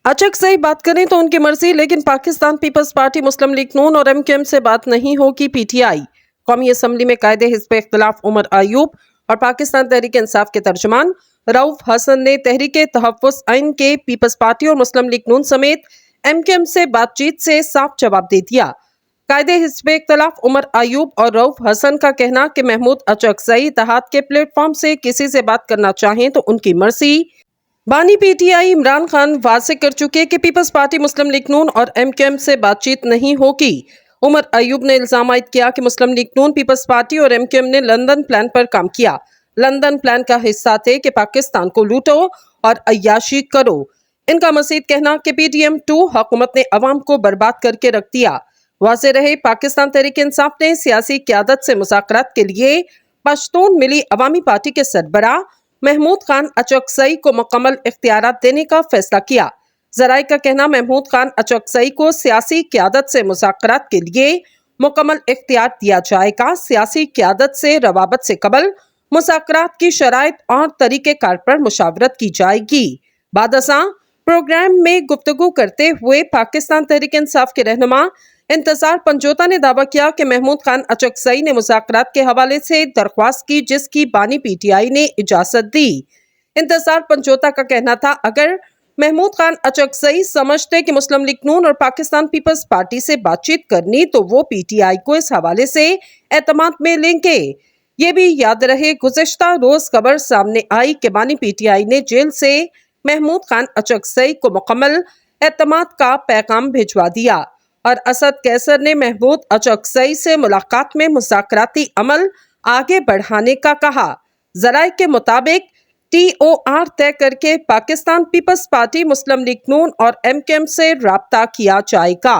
اچکزئی بات کریں تو ان کی مرضی، لیکن پاکستان پیپلز پارٹی، مسلم لیگ نون اور MQM سے بات نہیں ہوگی۔ PTI قومی اسمبلی میں قائد حزب اختلاف عمر ایوب اور پاکستان تحریک انصاف کے ترجمان رؤف حسن نے تحریک تحفظ آئین کے پیپلز پارٹی اور مسلم لیگ نون سمیت MQM سے بات چیت سے صاف جواب دے دیا۔ قائد حزب اختلاف عمر ایوب اور رؤف حسن کا کہنا کہ محمود اچکزئی اتحاد کے پلیٹ فارم سے کسی سے بات کرنا چاہیں تو ان کی مرضی۔ بانی PTI عمران خان واضح کر چکے کہ پیپلز پارٹی، مسلم لیگ نون اور MQM سے بات چیت نہیں ہوگی۔ عمر ایوب نے الزام عائد کیا کہ مسلم لیگ نون، پیپلز پارٹی اور MQM نے لندن پلان پر کام کیا۔ لندن پلان کا حصہ تھے کہ پاکستان کو لوٹو اور عیاشی کرو۔ ان کا مزید کہنا کہ PDM-2 حکومت نے عوام کو برباد کر کے رکھ دیا۔ واضح رہے، پاکستان تحریک انصاف نے سیاسی قیادت سے مذاکرات کے لیے پشتون ملی عوامی پارٹی کے سربراہ محمود خان اچکزئی کو مکمل اختیارات دینے کا فیصلہ کیا۔ ذرائع کا کہنا، محمود خان اچکزئی کو سیاسی قیادت سے مذاکرات کے لیے مکمل اختیار دیا جائے گا۔ سیاسی قیادت سے روابط سے قبل مذاکرات کی شرائط اور طریقہ کار پر مشاورت کی جائے گی۔ بعد ازاں پروگرام میں گفتگو کرتے ہوئے پاکستان تحریک انصاف کے رہنما انتصار پنجوتا نے دعویٰ کیا کہ محمود خان اچکزئی نے مذاکرات کے حوالے سے درخواست کی، جس کی بانی PTI نے اجازت دی۔ انتصار پنجوتا کا کہنا تھا، اگر محمود خان اچکزئی سمجھتے کہ مسلم لیگ نون اور پاکستان پیپلز پارٹی سے بات چیت کرنی تو وہ PTI کو اس حوالے سے اعتماد میں لیں گے۔ یہ بھی یاد رہے، گزشتہ روز خبر سامنے آئی کہ بانی PTI نے جیل سے محمود خان اچکزئی کو مکمل اعتماد کا پیغام بھجوا دیا اور اسد قیصر نے محمود اچکزئی سے ملاقات میں مذاکراتی عمل آگے بڑھانے کا کہا۔ ذرائع کے مطابق TOR طے کر کے پاکستان پیپلز پارٹی، مسلم لیگ نون اور MQM سے رابطہ کیا جائے گا۔